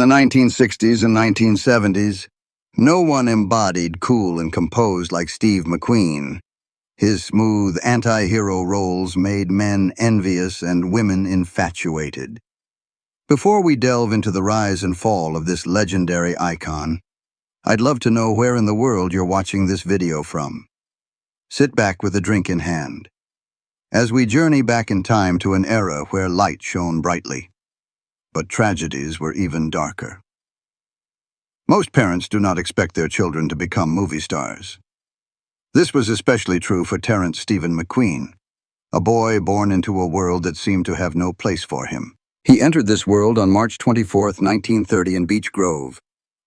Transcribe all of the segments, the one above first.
the 1960s and 1970s, no one embodied cool and composed like Steve McQueen. His smooth anti-hero roles made men envious and women infatuated. Before we delve into the rise and fall of this legendary icon, I'd love to know where in the world you're watching this video from. Sit back with a drink in hand, as we journey back in time to an era where light shone brightly, but tragedies were even darker. Most parents do not expect their children to become movie stars. This was especially true for Terrence Stephen McQueen, a boy born into a world that seemed to have no place for him. He entered this world on March 24, 1930 in Beech Grove,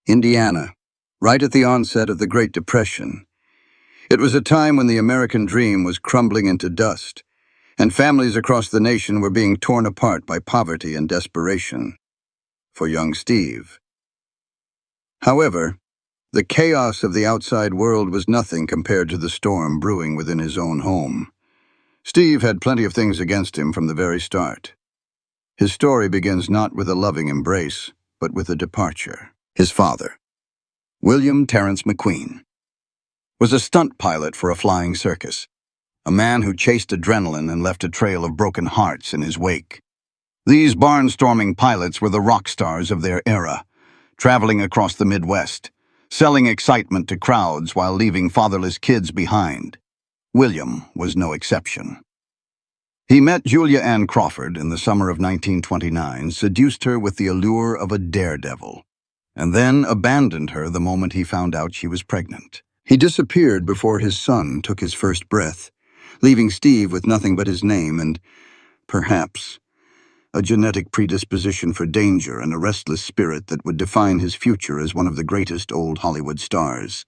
Indiana, right at the onset of the Great Depression. It was a time when the American dream was crumbling into dust, and families across the nation were being torn apart by poverty and desperation. For young Steve. However, the chaos of the outside world was nothing compared to the storm brewing within his own home. Steve had plenty of things against him from the very start. His story begins not with a loving embrace, but with a departure. His father, William Terrence McQueen, was a stunt pilot for a flying circus, a man who chased adrenaline and left a trail of broken hearts in his wake. These barnstorming pilots were the rock stars of their era, traveling across the Midwest, selling excitement to crowds while leaving fatherless kids behind. William was no exception. He met Julia Ann Crawford in the summer of 1929, seduced her with the allure of a daredevil, and then abandoned her the moment he found out she was pregnant. He disappeared before his son took his first breath, leaving Steve with nothing but his name and, perhaps, a genetic predisposition for danger and a restless spirit that would define his future as one of the greatest old Hollywood stars.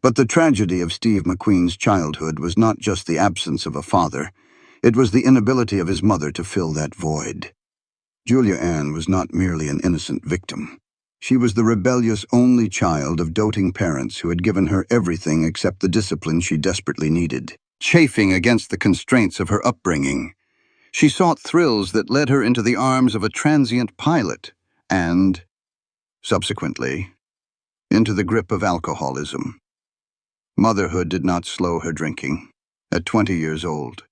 But the tragedy of Steve McQueen's childhood was not just the absence of a father, it was the inability of his mother to fill that void. Julia Ann was not merely an innocent victim. She was the rebellious only child of doting parents who had given her everything except the discipline she desperately needed. Chafing against the constraints of her upbringing, she sought thrills that led her into the arms of a transient pilot and, subsequently, into the grip of alcoholism. Motherhood did not slow her drinking. At 20 years old,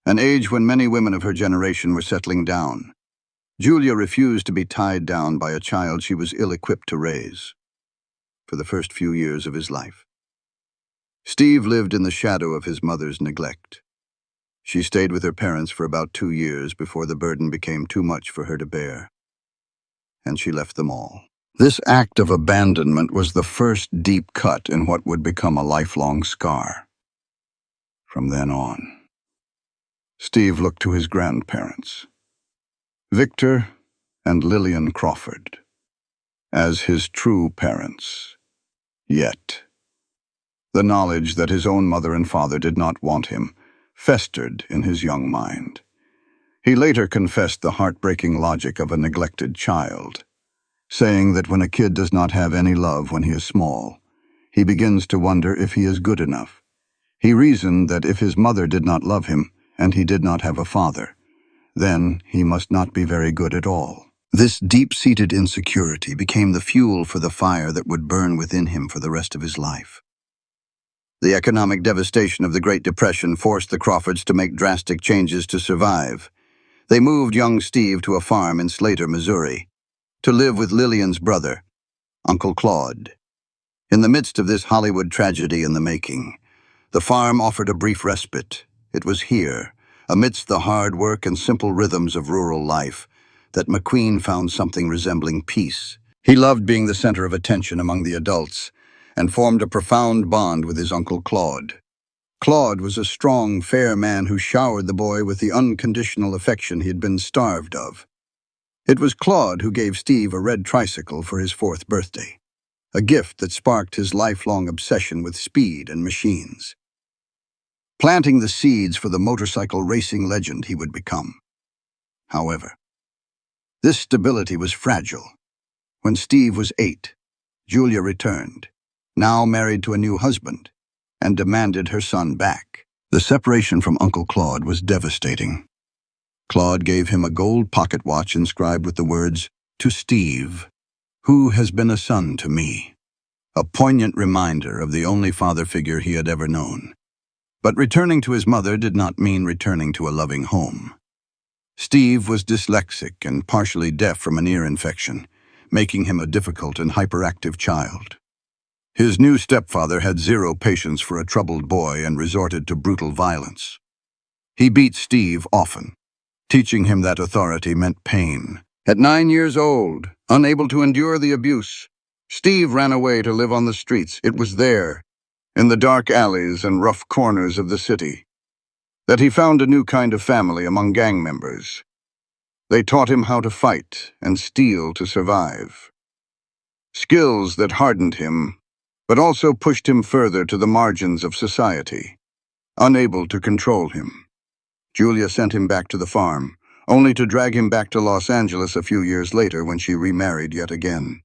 an age when many women of her generation were settling down, Julia refused to be tied down by a child she was ill-equipped to raise. For the first few years of his life, Steve lived in the shadow of his mother's neglect. She stayed with her parents for about 2 years before the burden became too much for her to bear, and she left them all. This act of abandonment was the first deep cut in what would become a lifelong scar. From then on, Steve looked to his grandparents, Victor and Lillian Crawford, as his true parents. Yet, the knowledge that his own mother and father did not want him festered in his young mind. He later confessed the heartbreaking logic of a neglected child, saying that when a kid does not have any love when he is small, he begins to wonder if he is good enough. He reasoned that if his mother did not love him and he did not have a father, then he must not be very good at all. This deep-seated insecurity became the fuel for the fire that would burn within him for the rest of his life. The economic devastation of the Great Depression forced the Crawfords to make drastic changes to survive. They moved young Steve to a farm in Slater, Missouri, to live with Lillian's brother, Uncle Claude. In the midst of this Hollywood tragedy in the making, the farm offered a brief respite. It was here, amidst the hard work and simple rhythms of rural life, that McQueen found something resembling peace. He loved being the center of attention among the adults, and formed a profound bond with his Uncle Claude. Claude was a strong, fair man who showered the boy with the unconditional affection he had been starved of. It was Claude who gave Steve a red tricycle for his 4th birthday, a gift that sparked his lifelong obsession with speed and machines, planting the seeds for the motorcycle racing legend he would become. However, this stability was fragile. When Steve was 8, Julia returned, now married to a new husband, and demanded her son back. The separation from Uncle Claude was devastating. Claude gave him a gold pocket watch inscribed with the words, "To Steve." Who has been a son to me? A poignant reminder of the only father figure he had ever known. But returning to his mother did not mean returning to a loving home. Steve was dyslexic and partially deaf from an ear infection, making him a difficult and hyperactive child. His new stepfather had zero patience for a troubled boy and resorted to brutal violence. He beat Steve often, teaching him that authority meant pain. At 9 years old, unable to endure the abuse, Steve ran away to live on the streets. It was there, in the dark alleys and rough corners of the city, that he found a new kind of family among gang members. They taught him how to fight and steal to survive. Skills that hardened him, but also pushed him further to the margins of society, unable to control him. Julia sent him back to the farm, only to drag him back to Los Angeles a few years later when she remarried yet again.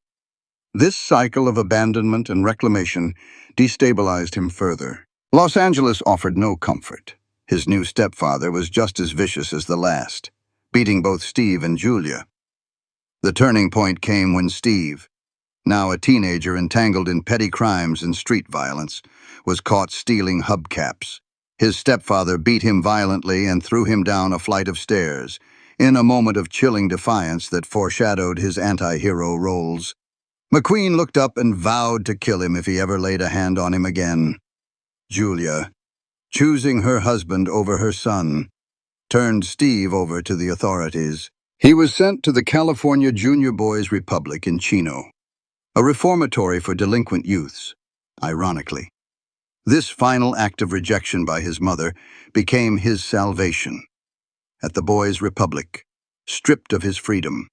This cycle of abandonment and reclamation destabilized him further. Los Angeles offered no comfort. His new stepfather was just as vicious as the last, beating both Steve and Julia. The turning point came when Steve, now a teenager entangled in petty crimes and street violence, was caught stealing hubcaps. His stepfather beat him violently and threw him down a flight of stairs, in a moment of chilling defiance that foreshadowed his anti-hero roles. McQueen looked up and vowed to kill him if he ever laid a hand on him again. Julia, choosing her husband over her son, turned Steve over to the authorities. He was sent to the California Junior Boys Republic in Chino, a reformatory for delinquent youths, ironically. This final act of rejection by his mother became his salvation. At the Boys' Republic, stripped of his freedom,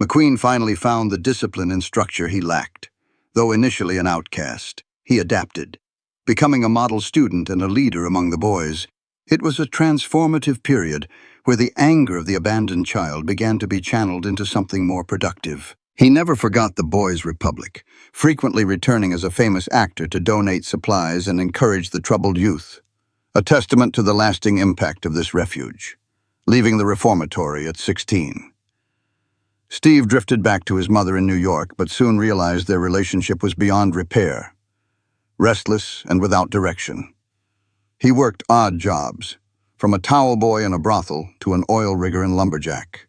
McQueen finally found the discipline and structure he lacked. Though initially an outcast, he adapted, becoming a model student and a leader among the boys. It was a transformative period where the anger of the abandoned child began to be channeled into something more productive. He never forgot the Boys' Republic, frequently returning as a famous actor to donate supplies and encourage the troubled youth, a testament to the lasting impact of this refuge. Leaving the Reformatory at 16. Steve drifted back to his mother in New York, but soon realized their relationship was beyond repair, restless and without direction. He worked odd jobs, from a towel boy in a brothel to an oil rigger and lumberjack.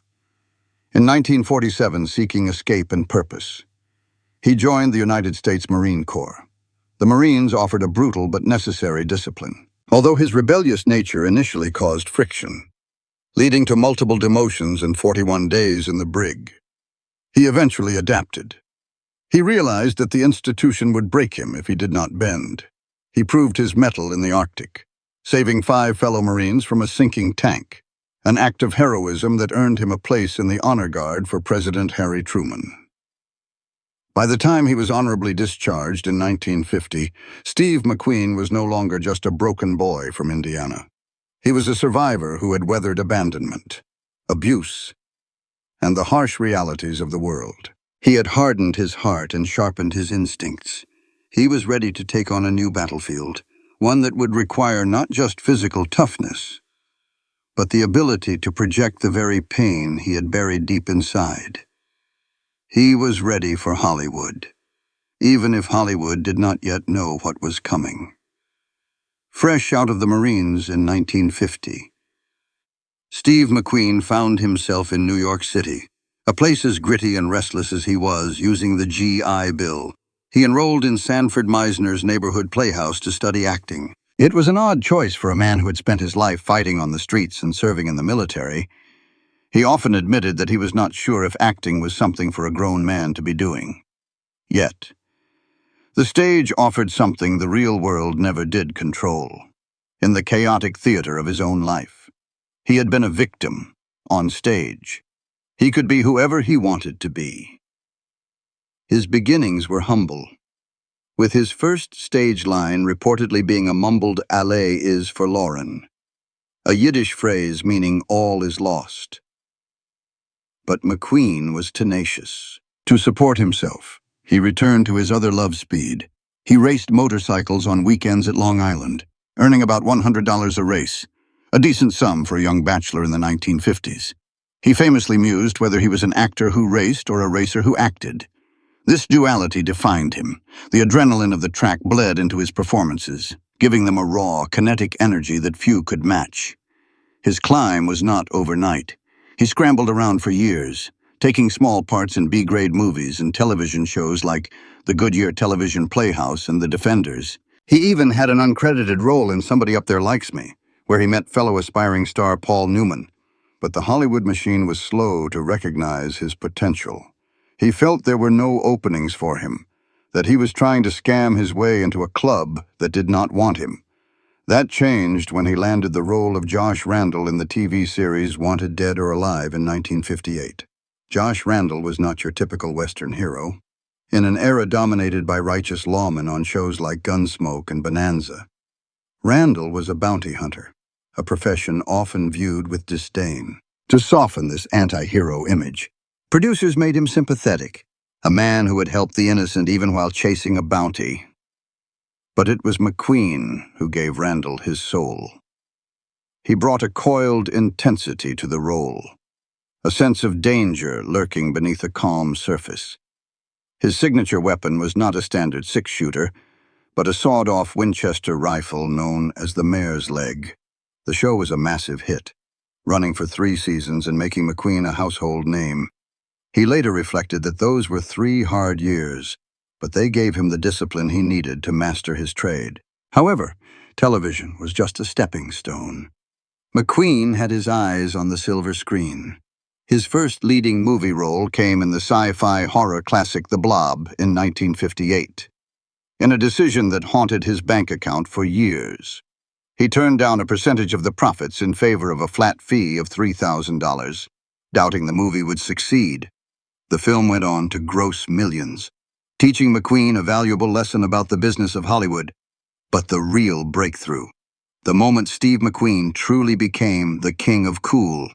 In 1947, seeking escape and purpose, he joined the United States Marine Corps. The Marines offered a brutal but necessary discipline, although his rebellious nature initially caused friction, leading to multiple demotions and 41 days in the brig. He eventually adapted. He realized that the institution would break him if he did not bend. He proved his mettle in the Arctic, saving 5 fellow Marines from a sinking tank, an act of heroism that earned him a place in the honor guard for President Harry Truman. By the time he was honorably discharged in 1950, Steve McQueen was no longer just a broken boy from Indiana. He was a survivor who had weathered abandonment, abuse, and the harsh realities of the world. He had hardened his heart and sharpened his instincts. He was ready to take on a new battlefield, one that would require not just physical toughness, but the ability to project the very pain he had buried deep inside. He was ready for Hollywood, even if Hollywood did not yet know what was coming. Fresh out of the Marines in 1950, Steve McQueen found himself in New York City, a place as gritty and restless as he was, using the GI Bill. He enrolled in Sanford Meisner's neighborhood playhouse to study acting. It was an odd choice for a man who had spent his life fighting on the streets and serving in the military. He often admitted that he was not sure if acting was something for a grown man to be doing. Yet, the stage offered something the real world never did control. In the chaotic theater of his own life, he had been a victim, on stage. He could be whoever he wanted to be. His beginnings were humble, with his first stage line reportedly being a mumbled "Allez is for Lauren," a Yiddish phrase meaning all is lost. But McQueen was tenacious. To support himself, he returned to his other love, speed. He raced motorcycles on weekends at Long Island, earning about $100 a race, a decent sum for a young bachelor in the 1950s. He famously mused whether he was an actor who raced or a racer who acted. This duality defined him. The adrenaline of the track bled into his performances, giving them a raw, kinetic energy that few could match. His climb was not overnight. He scrambled around for years, taking small parts in B-grade movies and television shows like the Goodyear Television Playhouse and The Defenders. He even had an uncredited role in Somebody Up There Likes Me, where he met fellow aspiring star Paul Newman. But the Hollywood machine was slow to recognize his potential. He felt there were no openings for him, that he was trying to scam his way into a club that did not want him. That changed when he landed the role of Josh Randall in the TV series Wanted Dead or Alive in 1958. Josh Randall was not your typical Western hero. In an era dominated by righteous lawmen on shows like Gunsmoke and Bonanza, Randall was a bounty hunter, a profession often viewed with disdain. To soften this anti-hero image, producers made him sympathetic, a man who had helped the innocent even while chasing a bounty. But it was McQueen who gave Randall his soul. He brought a coiled intensity to the role, a sense of danger lurking beneath a calm surface. His signature weapon was not a standard six-shooter, but a sawed-off Winchester rifle known as the Mare's Leg. The show was a massive hit, running for 3 seasons and making McQueen a household name. He later reflected that those were 3 hard years, but they gave him the discipline he needed to master his trade. However, television was just a stepping stone. McQueen had his eyes on the silver screen. His first leading movie role came in the sci-fi horror classic The Blob in 1958. In a decision that haunted his bank account for years, he turned down a percentage of the profits in favor of a flat fee of $3,000, doubting the movie would succeed. The film went on to gross millions, teaching McQueen a valuable lesson about the business of Hollywood. But the real breakthrough, the moment Steve McQueen truly became the king of cool,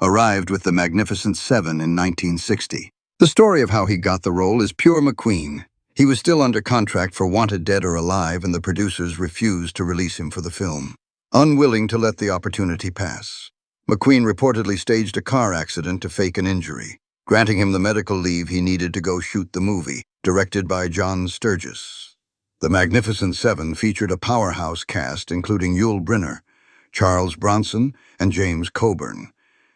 arrived with The Magnificent Seven in 1960. The story of how he got the role is pure McQueen. He was still under contract for Wanted Dead or Alive, and the producers refused to release him for the film, unwilling to let the opportunity pass. McQueen reportedly staged a car accident to fake an injury, granting him the medical leave he needed to go shoot the movie, directed by John Sturges. The Magnificent Seven featured a powerhouse cast including Yul Brynner, Charles Bronson, and James Coburn.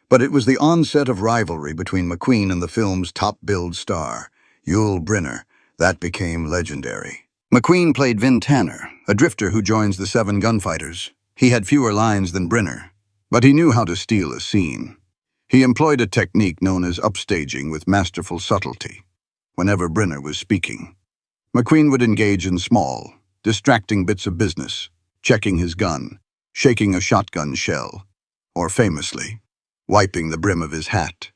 But it was the onset of rivalry between McQueen and the film's top-billed star, Yul Brynner, that became legendary. McQueen played Vin Tanner, a drifter who joins the 7 gunfighters. He had fewer lines than Brynner, but he knew how to steal a scene. He employed a technique known as upstaging with masterful subtlety. Whenever Brynner was speaking, McQueen would engage in small, distracting bits of business, checking his gun, shaking a shotgun shell, or famously, wiping the brim of his hat.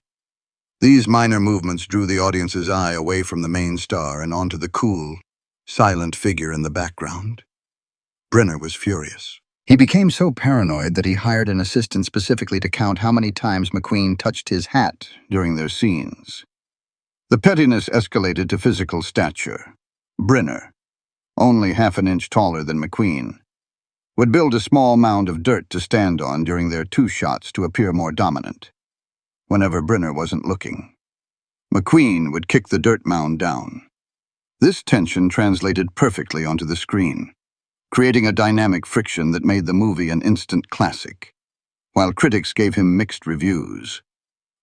These minor movements drew the audience's eye away from the main star and onto the cool, silent figure in the background. Brynner was furious. He became so paranoid that he hired an assistant specifically to count how many times McQueen touched his hat during their scenes. The pettiness escalated to physical stature. Brynner, only half an inch taller than McQueen, would build a small mound of dirt to stand on during their 2 shots to appear more dominant. Whenever Brynner wasn't looking, McQueen would kick the dirt mound down. This tension translated perfectly onto the screen, creating a dynamic friction that made the movie an instant classic. While critics gave him mixed reviews,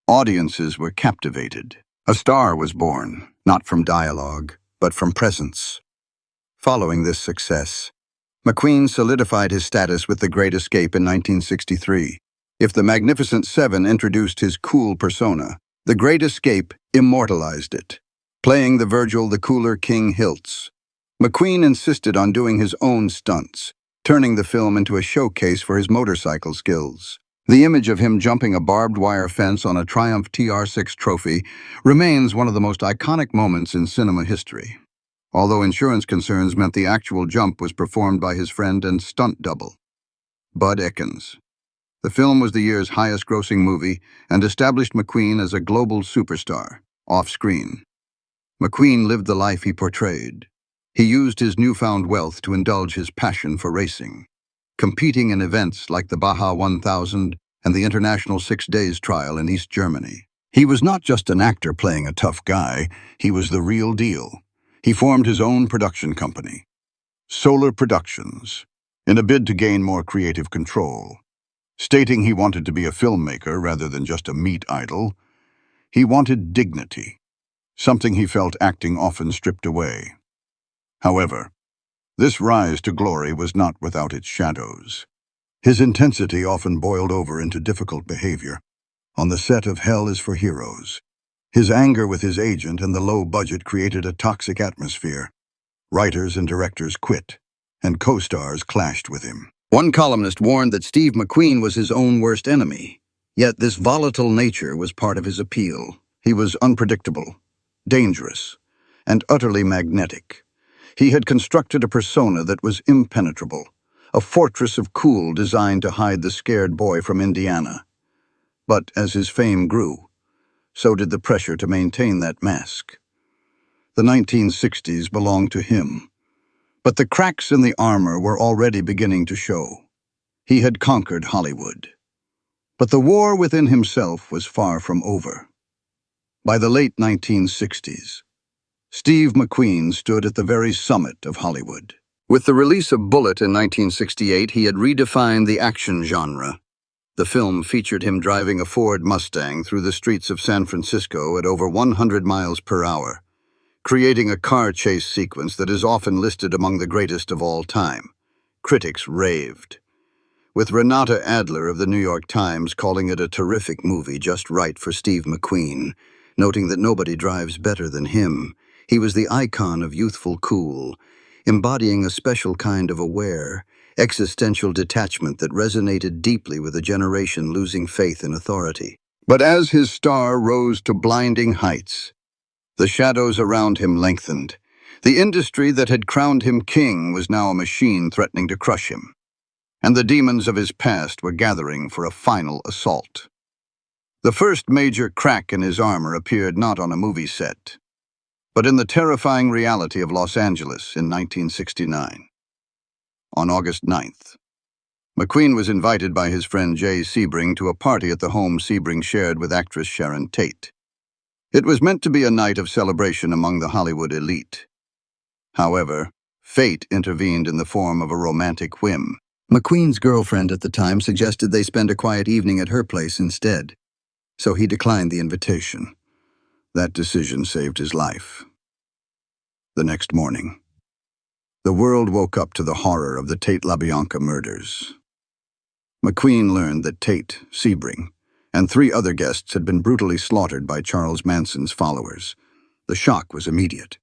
audiences were captivated. A star was born, not from dialogue, but from presence. Following this success, McQueen solidified his status with The Great Escape in 1963. If The Magnificent Seven introduced his cool persona, The Great Escape immortalized it, playing the Virgil the Cooler King Hilts. McQueen insisted on doing his own stunts, turning the film into a showcase for his motorcycle skills. The image of him jumping a barbed wire fence on a Triumph TR6 trophy remains one of the most iconic moments in cinema history, although insurance concerns meant the actual jump was performed by his friend and stunt double, Bud Ekins. The film was the year's highest-grossing movie and established McQueen as a global superstar, off-screen. McQueen lived the life he portrayed. He used his newfound wealth to indulge his passion for racing, competing in events like the Baja 1000 and the International 6 Days Trial in East Germany. He was not just an actor playing a tough guy, he was the real deal. He formed his own production company, Solar Productions, in a bid to gain more creative control. Stating he wanted to be a filmmaker rather than just a meat idol, he wanted dignity, something he felt acting often stripped away. However, this rise to glory was not without its shadows. His intensity often boiled over into difficult behavior. On the set of Hell is for Heroes, his anger with his agent and the low budget created a toxic atmosphere. Writers and directors quit, and co-stars clashed with him. One columnist warned that Steve McQueen was his own worst enemy. Yet this volatile nature was part of his appeal. He was unpredictable, dangerous, and utterly magnetic. He had constructed a persona that was impenetrable, a fortress of cool designed to hide the scared boy from Indiana. But as his fame grew, so did the pressure to maintain that mask. The 1960s belonged to him, but the cracks in the armor were already beginning to show. He had conquered Hollywood. But the war within himself was far from over. By the late 1960s, Steve McQueen stood at the very summit of Hollywood. With the release of Bullet in 1968, he had redefined the action genre. The film featured him driving a Ford Mustang through the streets of San Francisco at over 100 miles per hour, creating a car chase sequence that is often listed among the greatest of all time. Critics raved, with Renata Adler of the New York Times calling it a terrific movie just right for Steve McQueen, noting that nobody drives better than him. He was the icon of youthful cool, embodying a special kind of aware, existential detachment that resonated deeply with a generation losing faith in authority. But as his star rose to blinding heights, the shadows around him lengthened. The industry that had crowned him king was now a machine threatening to crush him, and the demons of his past were gathering for a final assault. The first major crack in his armor appeared not on a movie set, but in the terrifying reality of Los Angeles in 1969. On August 9th, McQueen was invited by his friend Jay Sebring to a party at the home Sebring shared with actress Sharon Tate. It was meant to be a night of celebration among the Hollywood elite. However, fate intervened in the form of a romantic whim. McQueen's girlfriend at the time suggested they spend a quiet evening at her place instead, so he declined the invitation. That decision saved his life. The next morning, the world woke up to the horror of the Tate LaBianca murders. McQueen learned that Tate, Sebring, and 3 other guests had been brutally slaughtered by Charles Manson's followers. The shock was immediate,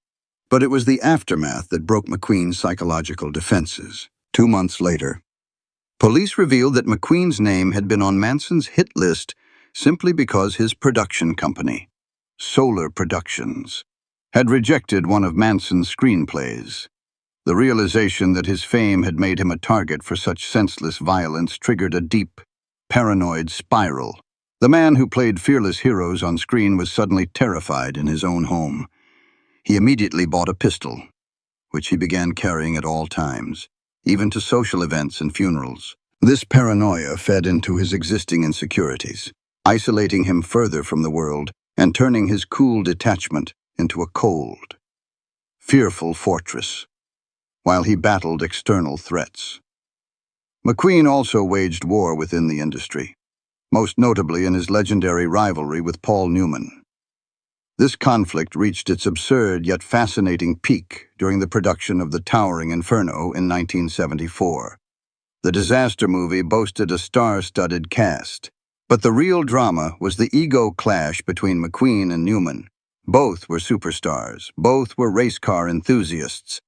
but it was the aftermath that broke McQueen's psychological defenses. 2 months later, police revealed that McQueen's name had been on Manson's hit list simply because his production company, Solar Productions, had rejected one of Manson's screenplays. The realization that his fame had made him a target for such senseless violence triggered a deep, paranoid spiral. The man who played fearless heroes on screen was suddenly terrified in his own home. He immediately bought a pistol, which he began carrying at all times, even to social events and funerals. This paranoia fed into his existing insecurities, isolating him further from the world and turning his cool detachment into a cold, fearful fortress, while he battled external threats. McQueen also waged war within the industry, most notably in his legendary rivalry with Paul Newman. This conflict reached its absurd yet fascinating peak during the production of The Towering Inferno in 1974. The disaster movie boasted a star-studded cast, but the real drama was the ego clash between McQueen and Newman. Both were superstars, both were race car enthusiasts,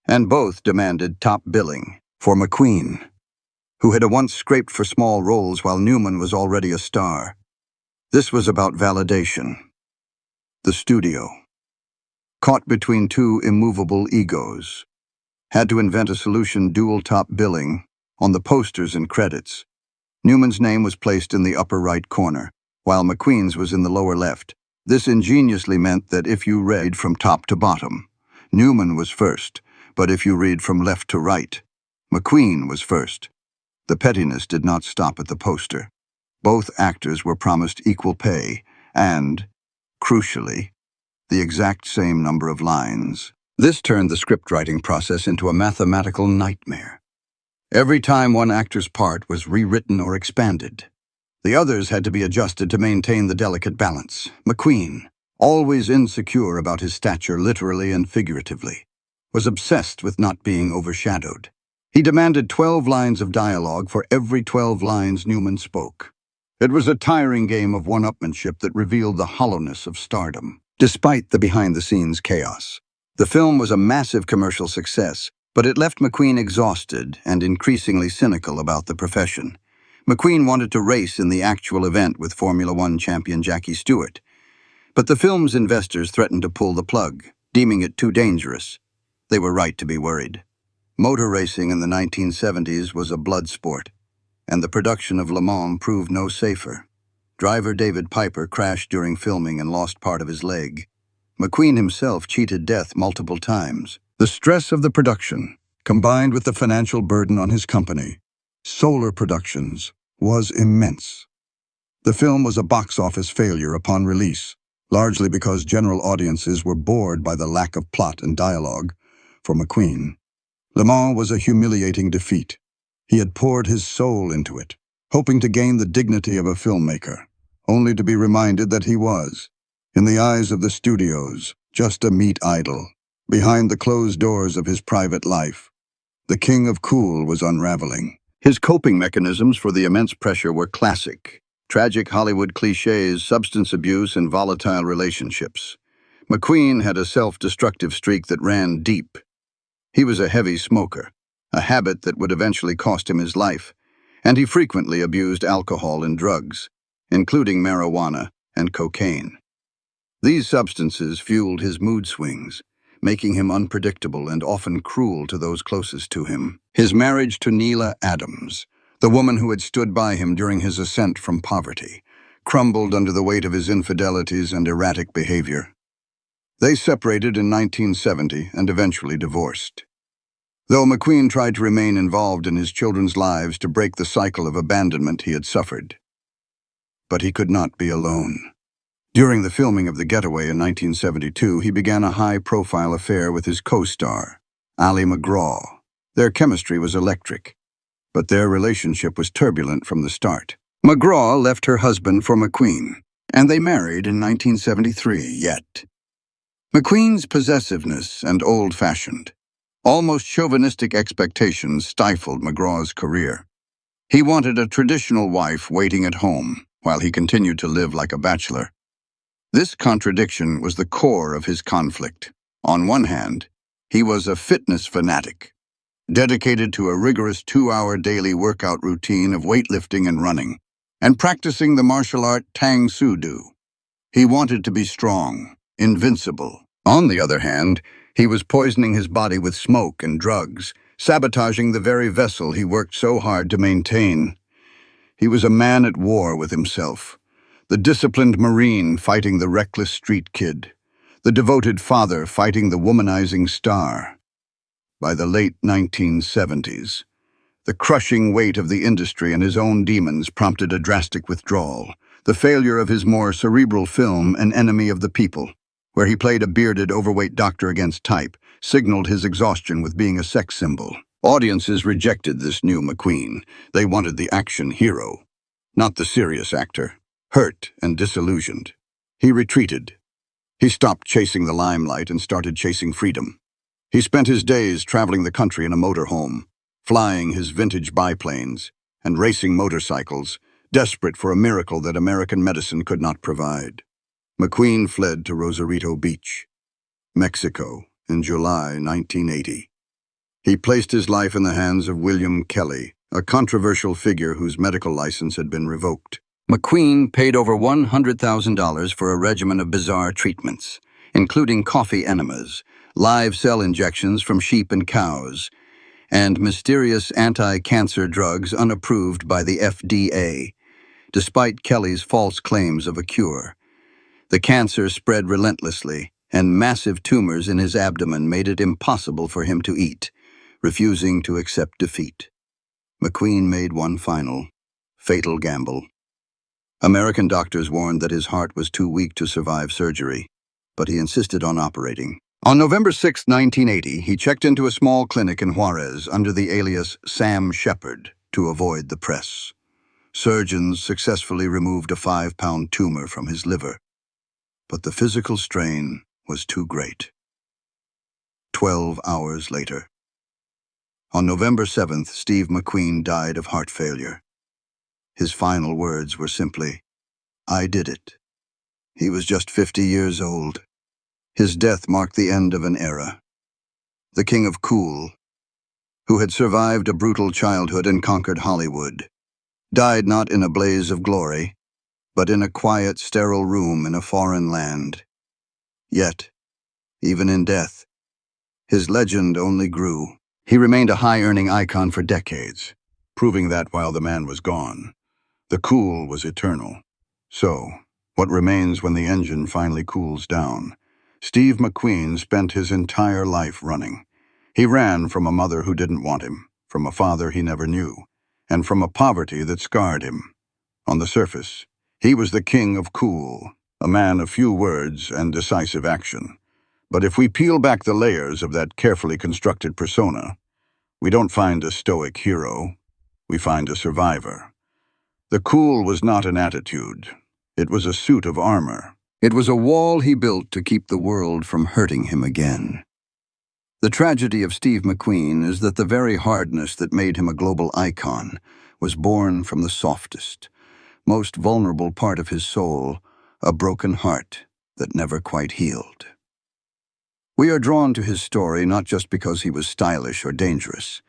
and both demanded top billing. For McQueen, who had once scraped for small roles while Newman was already a star, this was about validation. The studio, caught between 2 immovable egos, had to invent a solution: dual top billing. On the posters and credits, Newman's name was placed in the upper right corner, while McQueen's was in the lower left. This ingeniously meant that if you read from top to bottom, Newman was first, but if you read from left to right, McQueen was first. The pettiness did not stop at the poster. Both actors were promised equal pay, and, crucially, the exact same number of lines. This turned the script-writing process into a mathematical nightmare. Every time one actor's part was rewritten or expanded, the others had to be adjusted to maintain the delicate balance. McQueen, always insecure about his stature literally and figuratively, was obsessed with not being overshadowed. He demanded 12 lines of dialogue for every 12 lines Newman spoke. It was a tiring game of one-upmanship that revealed the hollowness of stardom. Despite the behind-the-scenes chaos, the film was a massive commercial success, but it left McQueen exhausted and increasingly cynical about the profession. McQueen wanted to race in the actual event with Formula One champion Jackie Stewart, but the film's investors threatened to pull the plug, deeming it too dangerous. They were right to be worried. Motor racing in the 1970s was a blood sport, and the production of Le Mans proved no safer. Driver David Piper crashed during filming and lost part of his leg. McQueen himself cheated death multiple times. The stress of the production, combined with the financial burden on his company, Solar Productions, was immense. The film was a box office failure upon release, largely because general audiences were bored by the lack of plot and dialogue. For McQueen, Le Mans was a humiliating defeat. He had poured his soul into it, hoping to gain the dignity of a filmmaker, only to be reminded that he was, in the eyes of the studios, just a meat idol. Behind the closed doors of his private life, the king of cool was unraveling. His coping mechanisms for the immense pressure were classic: tragic Hollywood cliches, substance abuse, and volatile relationships. McQueen had a self-destructive streak that ran deep. He was a heavy smoker, a habit that would eventually cost him his life, and he frequently abused alcohol and drugs, including marijuana and cocaine. These substances fueled his mood swings, making him unpredictable and often cruel to those closest to him. His marriage to Neela Adams, the woman who had stood by him during his ascent from poverty, crumbled under the weight of his infidelities and erratic behavior. They separated in 1970 and eventually divorced. Though McQueen tried to remain involved in his children's lives to break the cycle of abandonment he had suffered. But he could not be alone. During the filming of The Getaway in 1972, he began a high-profile affair with his co-star, Ali MacGraw. Their chemistry was electric, but their relationship was turbulent from the start. MacGraw left her husband for McQueen, and they married in 1973, yet McQueen's possessiveness and old-fashioned, almost chauvinistic expectations stifled MacGraw's career. He wanted a traditional wife waiting at home, while he continued to live like a bachelor. This contradiction was the core of his conflict. On one hand, he was a fitness fanatic, dedicated to a rigorous 2-hour daily workout routine of weightlifting and running, and practicing the martial art Tang Soo Do. He wanted to be strong, invincible. On the other hand, he was poisoning his body with smoke and drugs, sabotaging the very vessel he worked so hard to maintain. He was a man at war with himself, the disciplined Marine fighting the reckless street kid, the devoted father fighting the womanizing star. By the late 1970s, the crushing weight of the industry and his own demons prompted a drastic withdrawal. The failure of his more cerebral film, An Enemy of the People, where he played a bearded, overweight doctor against type, signaled his exhaustion with being a sex symbol. Audiences rejected this new McQueen. They wanted the action hero, not the serious actor. Hurt and disillusioned, he retreated. He stopped chasing the limelight and started chasing freedom. He spent his days traveling the country in a motorhome, flying his vintage biplanes, and racing motorcycles, desperate for a miracle that American medicine could not provide. McQueen fled to Rosarito Beach, Mexico, in July 1980. He placed his life in the hands of William Kelly, a controversial figure whose medical license had been revoked. McQueen paid over $100,000 for a regimen of bizarre treatments, including coffee enemas, live cell injections from sheep and cows, and mysterious anti-cancer drugs unapproved by the FDA. Despite Kelly's false claims of a cure, the cancer spread relentlessly, and massive tumors in his abdomen made it impossible for him to eat, refusing to accept defeat. McQueen made one final, fatal gamble. American doctors warned that his heart was too weak to survive surgery, but he insisted on operating. On November 6, 1980, he checked into a small clinic in Juarez under the alias Sam Shepard to avoid the press. Surgeons successfully removed a 5-pound tumor from his liver, but the physical strain was too great. 12 hours later. On November 7th, Steve McQueen died of heart failure. His final words were simply, "I did it." He was just 50 years old. His death marked the end of an era. The king of cool, who had survived a brutal childhood and conquered Hollywood, died not in a blaze of glory, but in a quiet, sterile room in a foreign land. Yet, even in death, his legend only grew. He remained a high-earning icon for decades, proving that while the man was gone, the cool was eternal. So, what remains when the engine finally cools down? Steve McQueen spent his entire life running. He ran from a mother who didn't want him, from a father he never knew, and from a poverty that scarred him. On the surface, he was the king of cool, a man of few words and decisive action. But if we peel back the layers of that carefully constructed persona, we don't find a stoic hero, we find a survivor. The cool was not an attitude. It was a suit of armor. It was a wall he built to keep the world from hurting him again. The tragedy of Steve McQueen is that the very hardness that made him a global icon was born from the softest, most vulnerable part of his soul, a broken heart that never quite healed. We are drawn to his story not just because he was stylish or dangerous,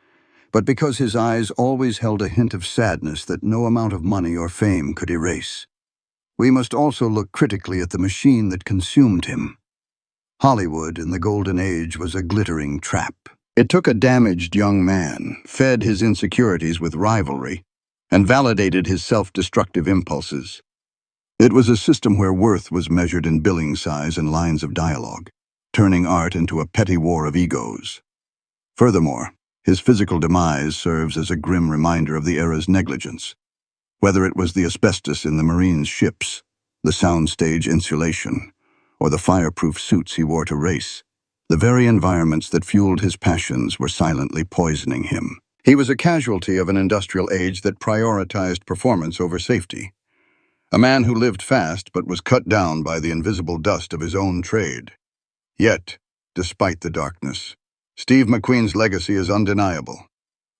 but because his eyes always held a hint of sadness that no amount of money or fame could erase. We must also look critically at the machine that consumed him. Hollywood in the golden age was a glittering trap. It took a damaged young man, fed his insecurities with rivalry, and validated his self-destructive impulses. It was a system where worth was measured in billing size and lines of dialogue, turning art into a petty war of egos. Furthermore, his physical demise serves as a grim reminder of the era's negligence. Whether it was the asbestos in the Marines' ships, the soundstage insulation, or the fireproof suits he wore to race, the very environments that fueled his passions were silently poisoning him. He was a casualty of an industrial age that prioritized performance over safety. A man who lived fast but was cut down by the invisible dust of his own trade. Yet, despite the darkness, Steve McQueen's legacy is undeniable.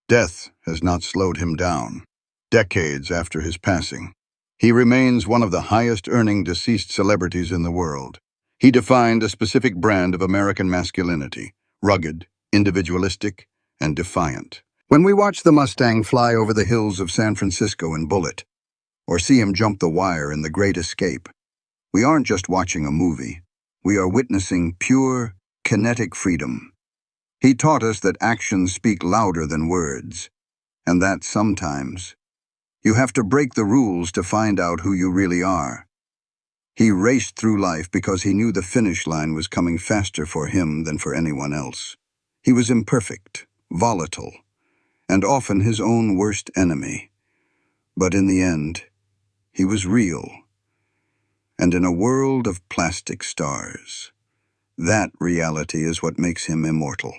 Death has not slowed him down. Decades after his passing, he remains one of the highest-earning deceased celebrities in the world. He defined a specific brand of American masculinity, rugged, individualistic, and defiant. When we watch the Mustang fly over the hills of San Francisco in Bullet, or see him jump the wire in The Great Escape, we aren't just watching a movie. We are witnessing pure, kinetic freedom. He taught us that actions speak louder than words, and that sometimes you have to break the rules to find out who you really are. He raced through life because he knew the finish line was coming faster for him than for anyone else. He was imperfect, volatile, and often his own worst enemy. But in the end, he was real. And in a world of plastic stars, that reality is what makes him immortal.